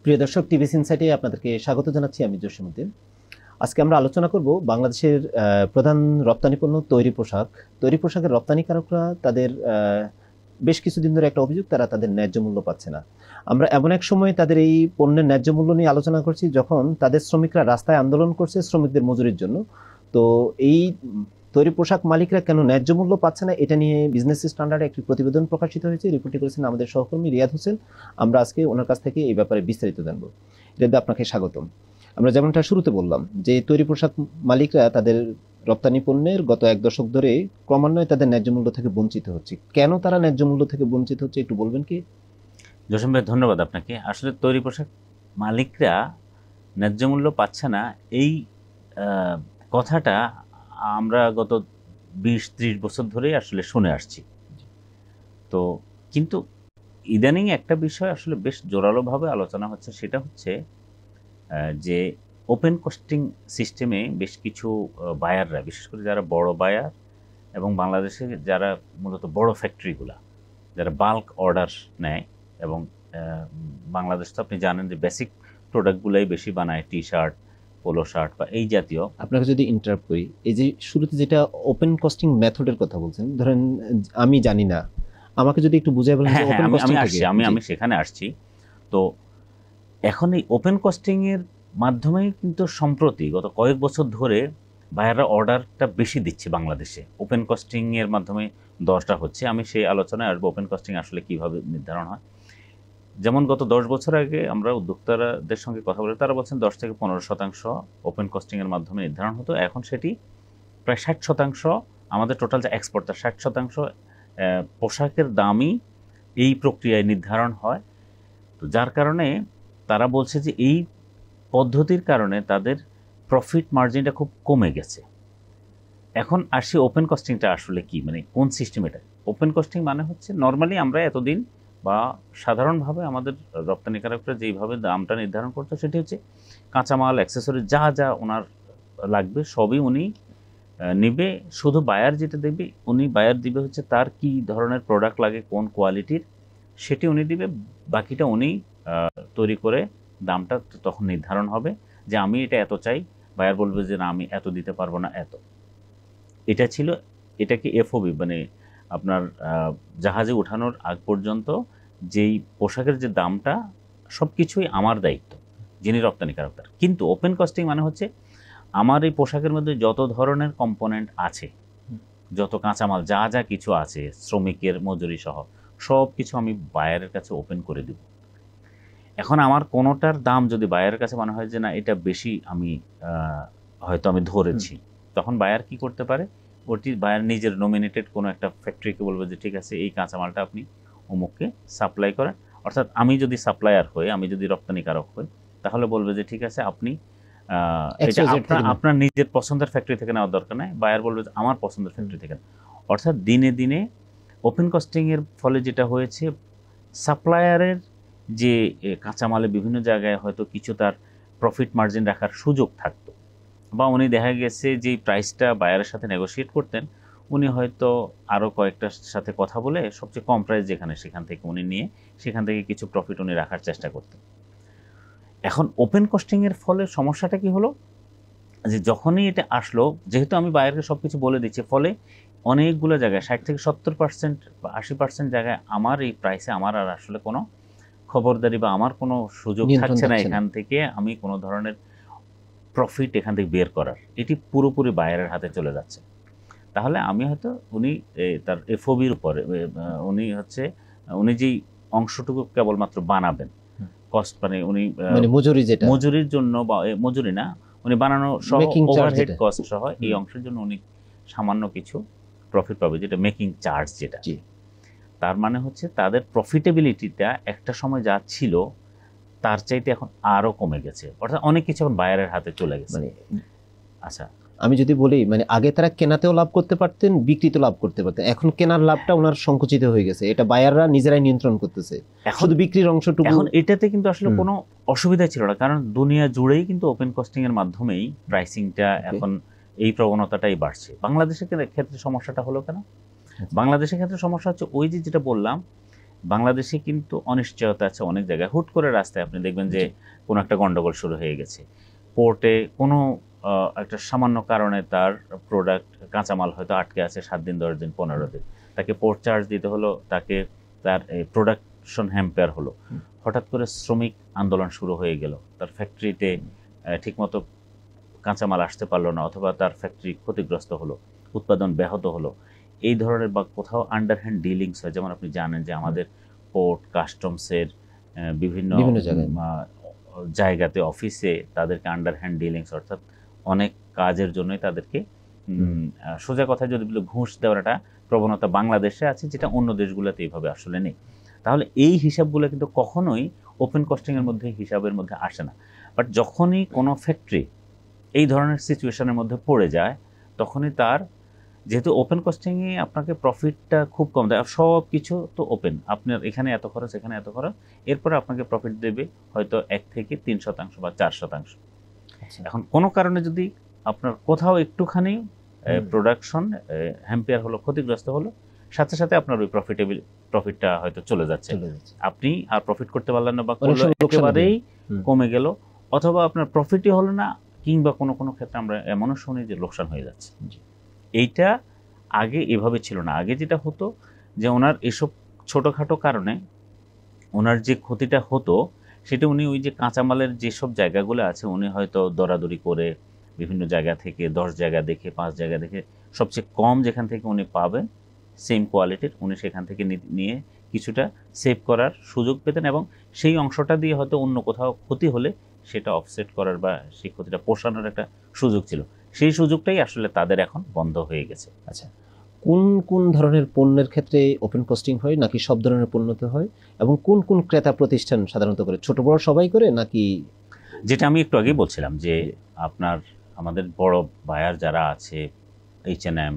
প্রিয় দর্শক, টিভিএস ইনসাইটে আপনাদেরকে স্বাগত জানাচ্ছি। আমি জসীমউদ্দিন। আজকে আমরা আলোচনা করব বাংলাদেশের প্রধান রপ্তানি পণ্য তৈরি পোশাক। তৈরি পোশাকের রপ্তানিকারকরা তাদের বেশ কিছুদিন ধরে একটা অভিযোগ, তারা তাদের ন্যায্য মূল্য পাচ্ছে না। আমরা এমন এক সময় তাদের এই পণ্যের ন্যায্য মূল্য নিয়ে আলোচনা করছি যখন তাদের শ্রমিকরা রাস্তায় আন্দোলন করছে শ্রমিকদের মজুরির জন্য। তো এই তৈরি পোশাক মালিকরা কেন ন্যায্য মূল্য পাচ্ছে না, এটা নিয়ে বিজনেস স্ট্যান্ডার্ডে একটি প্রতিবেদন প্রকাশিত হয়েছে। রিপোর্টটি করেছেন আমাদের সহকর্মী রিয়াদ হোসেন। আমরা আজকে ওনার কাছ থেকে এই ব্যাপারে বিস্তারিত জানবো। রিয়াদ, আপনাকে স্বাগতম। আমরা যেমনটা শুরুতে বললাম যে তৈরি পোশাক মালিকরা তাদের রপ্তানি পণ্যের গত এক দশক ধরে ক্রমান্বয়ে তাদের ন্যায্য মূল্য থেকে বঞ্চিত হচ্ছে। কেন তারা ন্যায্য মূল্য থেকে বঞ্চিত হচ্ছে একটু বলবেন কি? জসীম ভাই, ধন্যবাদ আপনাকে। আসলে তৈরি পোশাক মালিকরা ন্যায্য মূল্য পাচ্ছে না, এই কথাটা আমরা গত 20-30 বছর ধরেই আসলে শুনে আসছি। তো কিন্তু ইদানিং একটা বিষয় আসলে বেশ জোরালোভাবে আলোচনা হচ্ছে, সেটা হচ্ছে যে ওপেন কস্টিং সিস্টেমে বেশ কিছু বায়াররা, বিশেষ করে যারা বড় বায়ার এবং বাংলাদেশে যারা মূলত বড় ফ্যাক্টরিগুলা, যারা বাল্ক অর্ডার নেয়, এবং বাংলাদেশ তো আপনি জানেন যে বেসিক প্রোডাক্টগুলাই বেশি বানায়, টি শার্ট, পোলো শার্ট বা এই জাতীয়। আপনাকে যদি ইন্টারাপ্ট করি, এই যে শুরুতে যেটা ওপেন কস্টিং মেথডের কথা বলছেন, ধরেন আমি জানি না, আমাকে যদি একটু বুঝিয়ে বলেন। হ্যাঁ, আমি সেখানে আসছি। তো এখন এই ওপেন কস্টিংয়ের মাধ্যমেই কিন্তু সম্প্রতি গত কয়েক বছর ধরে বায়াররা অর্ডারটা বেশি দিচ্ছে বাংলাদেশে। ওপেন কস্টিংয়ের মাধ্যমে 10টা হচ্ছে। আমি সেই আলোচনায় আসবো ওপেন কস্টিং আসলে কীভাবে নির্ধারণ হয়। যেমন গত 10 বছর আগে আমরা উদ্যোক্তাদের সঙ্গে কথা বলে, তারা বলছেন 10 থেকে 15% ওপেন কস্টিংয়ের মাধ্যমে নির্ধারণ হতো। এখন সেটি প্রায় 60%। আমাদের টোটাল যে এক্সপোর্ট, তার 60% পোশাকের দামই এই প্রক্রিয়ায় নির্ধারণ হয়। তো যার কারণে তারা বলছে যে এই পদ্ধতির কারণে তাদের প্রফিট মার্জিনটা খুব কমে গেছে। এখন আসি ওপেন কস্টিংটা আসলে কি, মানে কোন সিস্টেম এটা? ওপেন কস্টিং মানে হচ্ছে নর্মালি আমরা এতদিন বা সাধারণভাবে আমাদের রপ্তানিকারকরা যেইভাবে দামটা নির্ধারণ করতো, সেটি হচ্ছে কাঁচামাল, অ্যাক্সেসরি যা যা ওনার লাগবে সবই উনি নিবে। শুধু বায়ার যেটা দেবে, বায়ার দিবে হচ্ছে তার কি ধরনের প্রোডাক্ট লাগে, কোন কোয়ালিটির, সেটি উনি দিবে। বাকিটা উনি তৈরি করে দামটা তখন নির্ধারণ হবে যে আমি এটা এত চাই, বায়ার বলবে যে না আমি এত দিতে পারবো না, এত। এটা ছিল, এটাকে এফওবি মানে আপনার জাহাজে ওঠানোর আগ পর্যন্ত যেই পোশাকের যে দামটা সব কিছুই আমার দায়িত্ব, যিনি রপ্তানিকারক তার। কিন্তু ওপেন কস্টিং মানে হচ্ছে আমার এই পোশাকের মধ্যে যত ধরনের কম্পোনেন্ট আছে, যত কাঁচামাল যা যা কিছু আছে, শ্রমিকের মজুরি সহ সব কিছু আমি বায়ারের কাছে ওপেন করে দেব। এখন আমার কোনোটার দাম যদি বায়ারের কাছে মনে হয় যে না এটা বেশি, আমি হয়তো আমি ধরেছি, তখন বায়ার কি করতে পারে, ওটি বায়ার নিজের নমিনেটেড কোনো একটা ফ্যাক্টরিকে বলবে যে ঠিক আছে এই কাঁচামালটা আপনি অমুককে সাপ্লাই করেন। অর্থাৎ আমি যদি সাপ্লায়ার হই, আমি যদি রপ্তানিকারক হই, তাহলে বলবে যে ঠিক আছে আপনি এটা আপনার নিজের পছন্দের ফ্যাক্টরি থেকে নেওয়ার দরকার নেই, বায়ার বলবে যে আমার পছন্দের ফ্যাক্টরি থেকে। অর্থাৎ দিনে দিনে ওপেন কস্টিংয়ের ফলে যেটা হয়েছে, সাপ্লায়ারের যে কাঁচামালে বিভিন্ন জায়গায় হয়তো কিছু তার প্রফিট মার্জিন রাখার সুযোগ থাকতো, বা উনি দেখা গেছে যে প্রাইসটা বায়ারের সাথে নেগোশিয়েট করতেন, উনি হয়তো আরও কয়েকটার সাথে কথা বলে সবচেয়ে কম প্রাইস যেখানে সেখান থেকে উনি নিয়ে সেখান থেকে কিছু প্রফিট উনি রাখার চেষ্টা করতেন। এখন ওপেন কস্টিংয়ের ফলে সমস্যাটা কি হলো, যে যখনই এটা আসলো, যেহেতু আমি বায়ারকে সব কিছু বলে দিচ্ছি, ফলে অনেকগুলো জায়গায় 60 থেকে 70% বা 80% জায়গায় আমার এই প্রাইসে আমার আর আসলে কোনো খবরদারি বা আমার কোনো সুযোগ থাকছে না এখান থেকে আমি কোনো ধরনের প্রফিট এখান থেকে বের করার। এটি পুরোপুরি বায়ারের হাতে চলে যাচ্ছে। তাহলে আমি হয়তো উনি তার এফওবির উপরে উনি যেই অংশটুকু কেবলমাত্র বানাবেন, কস্ট মানে উনি মজুরির জন্য, বা মজুরি না, উনি বানানো সহ ওভারহেড কস্ট সহ এই অংশের জন্য উনি সামান্য কিছু প্রফিট পাবে, যেটা মেকিং চার্জ যেটা। তার মানে হচ্ছে তাদের প্রফিটেবিলিটিটা একটা সময় যা ছিল তার চাইতে এখন আরো কমে গেছে, অর্থাৎ অনেক কিছু এখন বায়ারের হাতে চলে গেছে। আচ্ছা, আমি যদি বলি, মানে আগে তারা কেনাতেও লাভ করতে পারতেন, বিক্রিতেও লাভ করতে পারতেন, এখন কেনার লাভটা ওনার সংকুচিত হয়ে গেছে, এটা বায়াররা নিজেরাই নিয়ন্ত্রণ করতেছে, শুধু বিক্রির অংশটুকু। এখন এটাতে কিন্তু আসলে কোনো অসুবিধা ছিল না, কারণ দুনিয়া জুড়েই কিন্তু ওপেন কস্টিং এর মাধ্যমেই প্রাইসিংটা এখন এই প্রবণতাটাই বাড়ছে। বাংলাদেশের ক্ষেত্রে সমস্যাটা হলো কেন? বাংলাদেশের ক্ষেত্রে সমস্যা হচ্ছে ওই যেটা বললাম বাংলাদেশে কিন্তু অনিশ্চয়তা আছে অনেক জায়গায়। হুট করে রাস্তায় আপনি দেখবেন যে কোনো একটা গন্ডগোল শুরু হয়ে গেছে, পোর্টে কোনো একটা সামান্য কারণে তার প্রোডাক্ট কাঁচামাল হয়তো আটকে আছে 7 দিন 10 দিন 15 দিন, তাকে পোর্ট চার্জ দিতে হলো, তাকে তার প্রোডাকশন হ্যাম্পার হলো, হঠাৎ করে শ্রমিক আন্দোলন শুরু হয়ে গেল, তার ফ্যাক্টরিতে ঠিকমতো কাঁচামাল আসতে পারলো না, অথবা তার ফ্যাক্টরি ক্ষতিগ্রস্ত হলো, উৎপাদন ব্যাহত হলো, এই ধরনের, বা কোথাও আন্ডারহ্যান্ড ডিলিংস হয়। যেমন আপনি জানেন যে আমাদের পোর্ট কাস্টমসের বিভিন্ন জায়গাতে অফিসে তাদেরকে আন্ডারহ্যান্ড ডিলিংস, অর্থাৎ অনেক কাজের জন্যই তাদেরকে সোজা কথায় যদি বলি ঘুষ দেওয়ার একটা প্রবণতা বাংলাদেশে আছে, যেটা অন্য দেশগুলোতে এইভাবে আসলে নেই। তাহলে এই হিসাবগুলো কিন্তু কখনোই ওপেন কস্টিংয়ের মধ্যে হিসাবের মধ্যে আসে না। বাট যখনই কোনো ফ্যাক্টরি এই ধরনের সিচুয়েশনের মধ্যে পড়ে যায়, তখনই তার, যেহেতু ওপেন কস্টিংয়ে আপনাকে প্রফিটটা খুব কম দেয়, সব কিছু তো ওপেন, আপনার এখানে এত খরচ এখানে এত খরচ, এরপরে আপনাকে প্রফিট দেবে হয়তো 1 থেকে 3% বা 4%। এখন কোনো কারণে যদি আপনার কোথাও একটুখানি প্রোডাকশন হ্যাম্পিয়ার হলো, ক্ষতিগ্রস্ত হলো, সাথে সাথে আপনার ওই প্রফিটটা হয়তো চলে যাচ্ছে, আপনি আর প্রফিট করতে পারলেন না, বা একেবারেই কমে গেল, অথবা আপনার প্রফিটই হলো না, কিংবা কোনো কোনো ক্ষেত্রে আমরা এমনও শুনি যে লোকসান হয়ে যাচ্ছে। এইটা আগে এভাবে ছিল না। আগে যেটা হতো যে ওনার এসব ছোটোখাটো কারণে ওনার যে ক্ষতিটা হতো, সেটা উনি ওই যে কাঁচামালের যেসব জায়গাগুলো আছে, উনি হয়তো দরাদরি করে বিভিন্ন জায়গা থেকে 10 জায়গা দেখে 5 জায়গা দেখে সবচেয়ে কম যেখান থেকে উনি পাবেন সেম কোয়ালিটির, উনি সেখান থেকে নিয়ে কিছুটা সেভ করার সুযোগ পেতেন, এবং সেই অংশটা দিয়ে হয়তো অন্য কোথাও ক্ষতি হলে সেটা অফসেট করার বা সেই ক্ষতিটা পোষানোর একটা সুযোগ ছিল। সেই সুযোগটাই আসলে তাদের এখন বন্ধ হয়ে গেছে। আচ্ছা, কোন কোন ধরনের পণ্যের ক্ষেত্রে ওপেন কস্টিং হয়, নাকি সব ধরনের পণ্যতে হয়, এবং কোন কোন ক্রেতা প্রতিষ্ঠান সাধারণত করে, ছোট বড় সবাই করে নাকি? যেটা আমি একটু আগেই বলছিলাম যে আপনার আমাদের বড় বায়ার যারা আছে, H&M,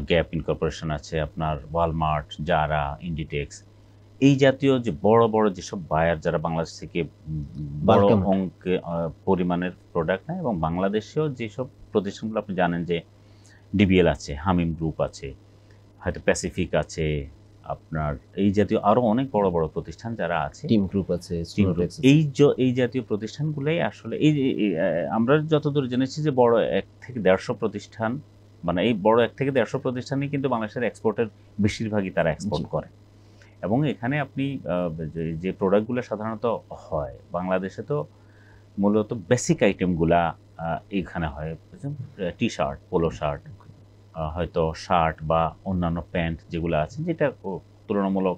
গ্যাপ ইনকর্পোরেশন আছে, আপনার ওয়ালমার্ট, জারা, ইন্ডিটেক্স, এই জাতীয় যে বড় বড় যেসব বায়ার যারা বাংলাদেশ থেকে বড় অঙ্কে পরিমাণের প্রোডাক্ট নেয়, এবং বাংলাদেশেও যেসব প্রতিষ্ঠানগুলো আপনি জানেন যে ডিবিএল আছে, হামিম গ্রুপ আছে, হয়তো প্যাসিফিক আছে, আপনার এই জাতীয় আরো অনেক বড় বড় প্রতিষ্ঠান যারা আছে, টিম গ্রুপ আছে, এই জাতীয় প্রতিষ্ঠানগুলোই আসলে এই আমরা যতদূর জেনেছি যে বড় 1 থেকে 150 প্রতিষ্ঠান, মানে এই বড় 1 থেকে 150 প্রতিষ্ঠানই কিন্তু বাংলাদেশের এক্সপোর্টের বেশিরভাগই তারা এক্সপোর্ট করে। এবং এখানে আপনি যে প্রোডাক্টগুলো সাধারণত হয় বাংলাদেশে, তো মূলত বেসিক আইটেমগুলা এইখানে হয়, টি শার্ট, পোলো শার্ট, হয়তো শার্ট বা অন্যান্য প্যান্ট যেগুলো আছে, যেটা তুলনামূলক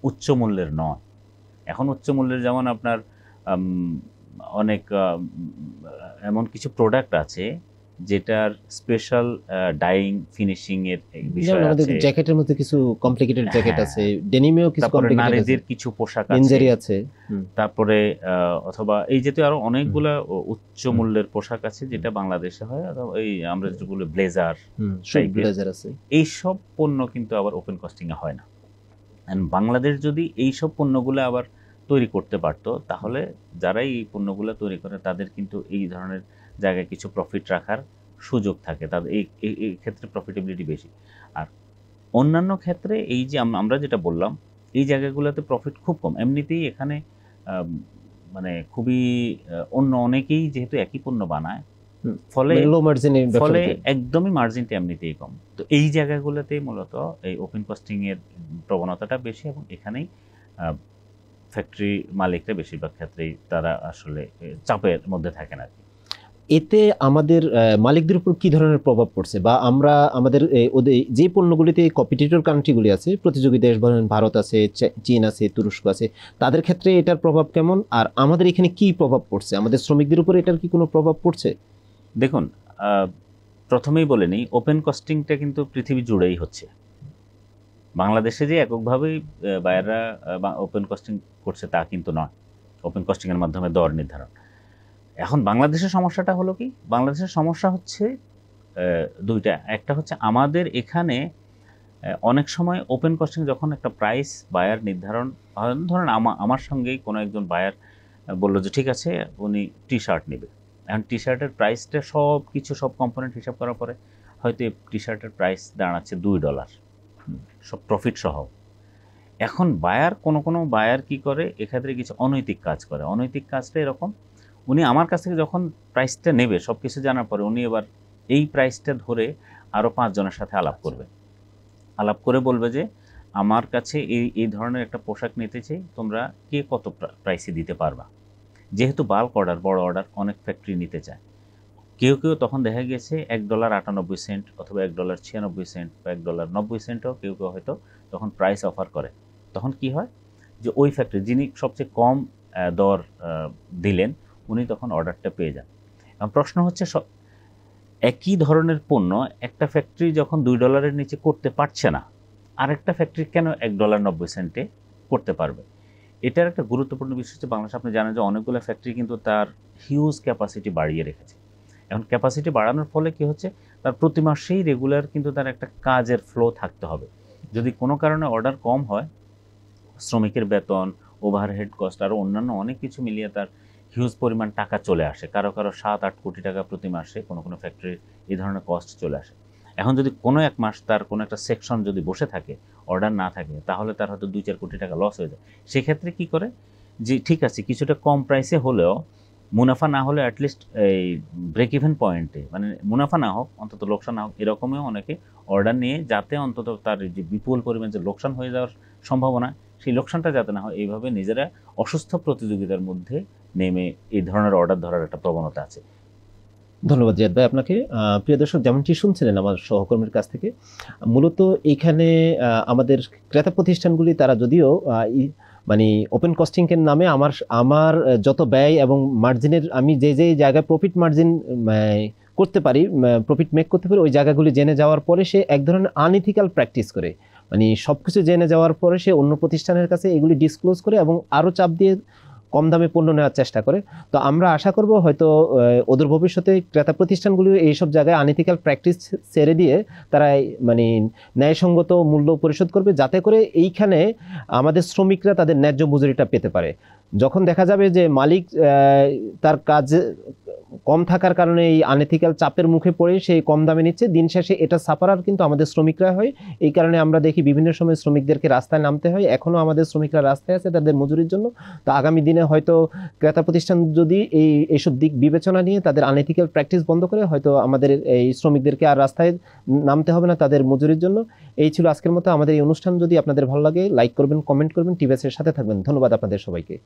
উচ্চ মূল্যের নয়। এখন উচ্চ মূল্যের যেমন আপনার অনেক এমন কিছু প্রোডাক্ট আছে যেটার স্পেশাল ডাইং ফিনিশিং এর বিষয় আছে, জ্যাকেটের মধ্যে কিছু কমপ্লিকেটেড জ্যাকেট আছে, ডেনিমেও কিছু কমপ্লিকেটেড আছে, নারীদের কিছু পোশাক আছে, তারপরে অথবা এই জাতীয় আরো অনেকগুলা উচ্চ মূল্যের পোশাক আছে যেটা বাংলাদেশে হয়, অথবা এই আমরা যেগুলো ব্লেজার আছে, এই সব পণ্য কিন্তু আবার ওপেন কস্টিং এ হয় না। এন্ড বাংলাদেশ যদি এই সব পণ্যগুলো আবার তৈরি করতে পারতো, তাহলে যারাই এই পণ্যগুলো তৈরি করে তাদের কিন্তু এই ধরনের জায়গায় কিছু প্রফিট রাখার সুযোগ থাকে, তাদের এই ক্ষেত্রে প্রফিটেবিলিটি বেশি। আর অন্যান্য ক্ষেত্রে এই যে আমরা যেটা বললাম, এই জায়গাগুলোতে প্রফিট খুব কম। এমনিতেই এখানে মানে খুবই অন্য অনেকেই যেহেতু একই পণ্য বানায়, ফলে একদমই মার্জিনটা এমনিতেই কম। তো এই জায়গাগুলোতেই মূলত এই ওপেন কস্টিং এর প্রবণতাটা বেশি, এবং এখানেই ফ্যাক্টরি মালিকরা বেশিরভাগ ক্ষেত্রেই তারা আসলে চাপের মধ্যে থাকেন আর কি। এতে আমাদের মালিকদের উপর কি ধরনের প্রভাব পড়ছে, বা আমরা আমাদের যে পণ্যগুলিতে কম্পিটিটর কান্ট্রিগুলি আছে, প্রতিযোগী দেশ, ভারত আছে, চীন আছে, তুরস্ক আছে, তাদের ক্ষেত্রে এটার প্রভাব কেমন, আর আমাদের এখানে কি প্রভাব পড়ছে, আমাদের শ্রমিকদের উপর এটার কি কোনো প্রভাব পড়ছে? দেখুন, প্রথমেই বলে নিই, ওপেন কস্টিংটা কিন্তু পৃথিবী জুড়েই হচ্ছে। বাংলাদেশে যে এককভাবেই বায়াররা ওপেন কস্টিং করছে তা কিন্তু নয়। ওপেন কস্টিংয়ের মাধ্যমে দর নির্ধারণ। এখন বাংলাদেশের সমস্যাটা হলো কি, বাংলাদেশের সমস্যা হচ্ছে দুইটা। একটা হচ্ছে আমাদের এখানে অনেক সময় ওপেন কস্টিং যখন একটা প্রাইস বায়ার নির্ধারণ, ধরেন আমার সঙ্গেই কোনো একজন বায়ার বললো যে ঠিক আছে উনি টি শার্ট নেবে। এখন টি শার্টের প্রাইসটা সব কম্পোনেন্ট হিসাব করার পরে হয়তো টি শার্টের প্রাইস দাঁড়াচ্ছে $2, সব প্রফিট সহ। এখন বায়ার কোনো বায়ার কি করে, এক্ষেত্রে কিছু অনৈতিক কাজ করে। অনৈতিক কাজটা এরকম, উনি আমার কাছ থেকে যখন প্রাইসটা নেবে সব কিছু জানার পরে উনি এবার এই প্রাইসটা ধরে আরও 5 জনের সাথে আলাপ করবে, আলাপ করে বলবে যে আমার কাছে এই ধরনের একটা পোশাক নিতে চাই, তোমরা কে কত প্রাইসে দিতে পারবা। যেহেতু বাল্ক অর্ডার, বড় অর্ডার, অনেক ফ্যাক্টরি নিতে চায়। কেউ তখন দেখা গেছে $1.98 অথবা $1.96 বা $1.90 কেউ হয়তো তখন প্রাইস অফার করে। তখন কি হয় যে ওই ফ্যাক্টরি যিনি সবচেয়ে কম দর দিলেন উনি তখন অর্ডারটা পেয়ে যান। এবং প্রশ্ন হচ্ছে একই ধরনের পণ্য একটা ফ্যাক্টরি যখন $2 নিচে করতে পারছে না, আরেকটা ফ্যাক্টরি কেন $1.90 করতে পারবে? এটার একটা গুরুত্বপূর্ণ বিষয় হচ্ছে বাংলাদেশে আপনি জানেন যে অনেকগুলো ফ্যাক্টরি কিন্তু তার হিউজ ক্যাপাসিটি বাড়িয়ে রেখেছে। এখন ক্যাপাসিটি বাড়ানোর ফলে কি হচ্ছে, তার প্রতি মাসেই রেগুলার কিন্তু তার একটা কাজের ফ্লো থাকতে হবে। যদি কোনো কারণে অর্ডার কম হয়, শ্রমিকের বেতন, ওভারহেড কস্ট আরও অন্যান্য অনেক কিছু মিলিয়ে তার হিউজ পরিমাণ টাকা চলে আসে। কারো 7-8 কোটি টাকা প্রতি মাসে কোনো ফ্যাক্টরির এই ধরনের কস্ট চলে আসে। এখন যদি কোনো এক মাস তার কোনো একটা সেকশন যদি বসে থাকে, অর্ডার না থাকে, তাহলে তার হয়তো 2-4 কোটি টাকা লস হয়ে যায়। সেক্ষেত্রে কি করে যে ঠিক আছে কিছুটা কম প্রাইসে হলেও, মুনাফা না হলে অ্যাটলিস্ট এই ব্রেক ইভেন পয়েন্টে, মানে মুনাফা না হোক অন্তত লোকসান না হোক, এরকমও অনেকে অর্ডার নিয়ে যাতে অন্তত তার যে বিপুল পরিমাণ যে লোকসান হয়ে যাওয়ার সম্ভাবনা, সেই লোকসানটা যাতে না হয়, এইভাবে নিজেরা অসুস্থ প্রতিযোগিতার মধ্যে নেমে এই ধরনের অর্ডার ধরার একটা প্রবণতা আছে। ধন্যবাদ জিয়াদ ভাই আপনাকে। প্রিয় দর্শক, যেমনটি শুনছিলেন আমার সহকর্মীর কাছ থেকে, মূলত এইখানে আমাদের ক্রেতা প্রতিষ্ঠানগুলি তারা যদিও মানে ওপেন কস্টিংয়ের নামে আমার যত ব্যয় এবং মার্জিনের, আমি যে জায়গায় প্রফিট মার্জিন করতে পারি, প্রফিট মেক করতে পারি, ওই জায়গাগুলি জেনে যাওয়ার পরে সে এক ধরনের আনইথিক্যাল প্র্যাকটিস করে, মানে সব কিছু জেনে যাওয়ার পরে সে অন্য প্রতিষ্ঠানের কাছে এগুলি ডিসক্লোজ করে এবং আরও চাপ দিয়ে কম দামে পণ্য নেওয়ার চেষ্টা করে। তো আমরা আশা করব হয়তো ওদের ভবিষ্যতে ক্রেতা প্রতিষ্ঠানগুলি এইসব জায়গায় আনইথিক্যাল প্র্যাকটিস ছেড়ে দিয়ে তারা মানে ন্যায়সঙ্গত মূল্য পরিশোধ করবে, যাতে করে এইখানে আমাদের শ্রমিকরা তাদের ন্যায্য মজুরিটা পেতে পারে। যখন দেখা যাবে যে মালিক তার কাজ কম থাকার কারণে এই আনএথিক্যাল চাপের মুখে পড়ে সেই কম দামে নিচ্ছে, দিন শেষে এটা সাফারার কিন্তু আমাদের শ্রমিকরা হয়। এই কারণে আমরা দেখি বিভিন্ন সময় শ্রমিকদেরকে রাস্তায় নামতে হয়। এখনও আমাদের শ্রমিকরা রাস্তায় আছে তাদের মজুরির জন্য। তো আগামী দিনে হয়তো ক্রেতা প্রতিষ্ঠান যদি এইসব দিক বিবেচনা নিয়ে তাদের আনএথিক্যাল প্র্যাকটিস বন্ধ করে, হয়তো আমাদের এই শ্রমিকদেরকে আর রাস্তায় নামতে হবে না তাদের মজুরির জন্য। এই ছিল আজকের মতো আমাদের এই অনুষ্ঠান। যদি আপনাদের ভালো লাগে লাইক করবেন, কমেন্ট করবেন, টিভিএসের সাথে থাকবেন। ধন্যবাদ আপনাদের সবাইকে।